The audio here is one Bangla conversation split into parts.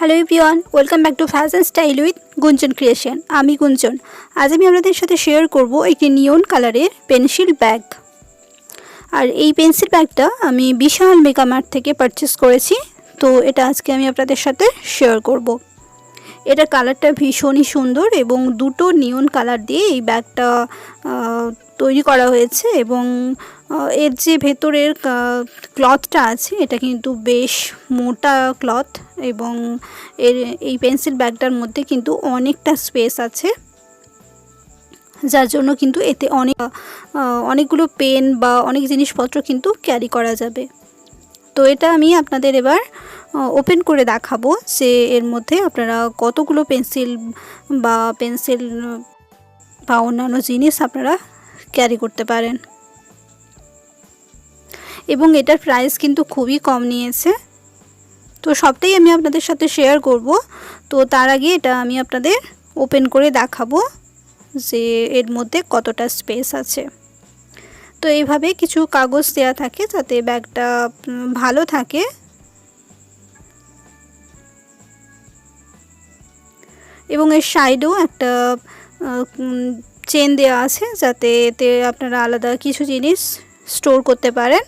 Hello everyone, welcome back to fashion style with গুঞ্জন ক্রিয়েশন। আমি গুঞ্জন। আজ আমি আপনাদের সাথে শেয়ার করব একটি নিয়ন কালারের পেন্সিল ব্যাগ। আর এই পেন্সিল ব্যাগটা আমি বিশাল মেগা মার্ট থেকে পারচেস করেছি। তো এটা আজকে আমি আপনাদের সাথে শেয়ার করব। এটার কালারটা ভীষণই সুন্দর এবং দুটো নিয়ন কালার দিয়ে এই ব্যাগটা তৈরি করা হয়েছে এবং এর যে ভেতরের ক্লথটা আছে এটা কিন্তু বেশ মোটা ক্লথ এবং এই পেন্সিল ব্যাগটার মধ্যে কিন্তু অনেকটা স্পেস আছে, যার জন্য কিন্তু এতে অনেকগুলো পেন বা অনেক জিনিসপত্র কিন্তু ক্যারি করা যাবে। তো এটা আমি আপনাদের এবার ওপেন করে দেখাবো যে এর মধ্যে আপনারা কতগুলো পেন্সিল বা অন্যান্য জিনিস আপনারা ক্যারি করতে পারেন। এবং এটার প্রাইস কিন্তু খুবই কম নিয়েছে। তো সবটাই আমি আপনাদের সাথে শেয়ার করব। তো তার আগে এটা আমি আপনাদের ওপেন করে দেখাবো যে এর মধ্যে কতটা স্পেস আছে। তো এইভাবে কিছু কাগজ দেওয়া থাকে যাতে ব্যাগটা ভালো থাকে। এবং এর সাইডেও একটা চেন দেওয়া আছে যাতে এতে আপনারা আলাদা কিছু জিনিস স্টোর করতে পারেন।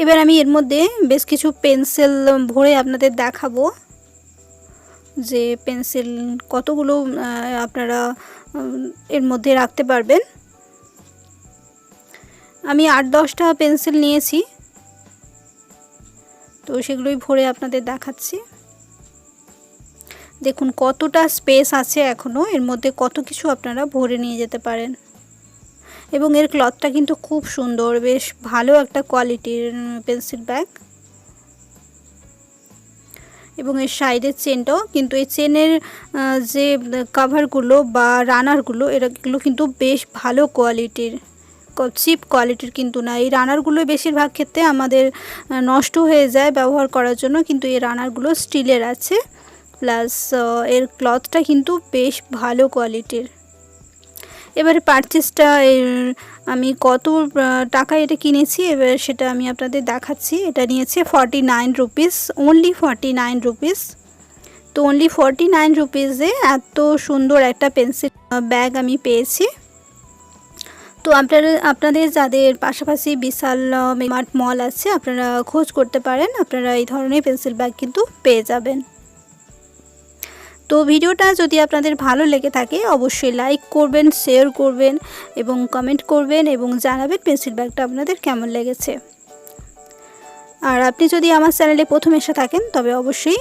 এবার আমি এর মধ্যে বেশ কিছু পেন্সিল ভরে আপনাদের দেখাবো যে পেন্সিল কতগুলো আপনারা এর মধ্যে রাখতে পারবেন। আমি 8-10টা পেন্সিল নিয়েছি, তো সেগুলোই ভরে আপনাদের দেখাচ্ছি। দেখুন কতটা স্পেস আছে, এখনও এর মধ্যে কত কিছু আপনারা ভরে নিয়ে যেতে পারেন। এবং এর ক্লথটা কিন্তু খুব সুন্দর, বেশ ভালো একটা কোয়ালিটির পেন্সিল ব্যাগ। এবং এর সাইডের চেনটাও কিন্তু, এই চেনের যে কাভারগুলো বা রানারগুলো এগুলো কিন্তু বেশ ভালো কোয়ালিটির, চিপ কোয়ালিটির কিন্তু না। এই রানারগুলো বেশিরভাগ ক্ষেত্রে আমাদের নষ্ট হয়ে যায় ব্যবহার করার জন্য, কিন্তু এই রানারগুলো স্টিলের আছে, প্লাস এর ক্লথটা কিন্তু বেশ ভালো কোয়ালিটির। এবারে পারচেসটা আমি কত টাকায় এটা কিনেছি এবার সেটা আমি আপনাদের দেখাচ্ছি। এটা নিয়েছে 49 রুপিস, অনলি 49 রুপিস। তো অনলি 49 রুপিসে এত সুন্দর একটা পেন্সিল ব্যাগ আমি পেয়েছি। তো আপনাদের যাদের পাশাপাশি বিশাল মার্ট মল আছে আপনারা খোঁজ করতে পারেন, আপনারা এই ধরনের পেন্সিল ব্যাগ কিন্তু পেয়ে যাবেন। তো ভিডিওটা যদি আপনাদের ভালো লেগে থাকে অবশ্যই লাইক করবেন, শেয়ার করবেন এবং কমেন্ট করবেন এবং জানাবেন পেন্সিল ব্যাগটা আপনাদের কেমন লেগেছে। আর আপনি যদি আমার চ্যানেলে প্রথম এসে থাকেন তবে অবশ্যই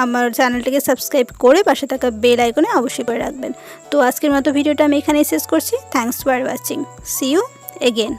আমার চ্যানেলটাকে সাবস্ক্রাইব করে পাশে থাকা বেল আইকনে অবশ্যই করে রাখবেন। তো আজকের মতো ভিডিওটা আমি এখানেই শেষ করছি। Thanks for watching. See you again.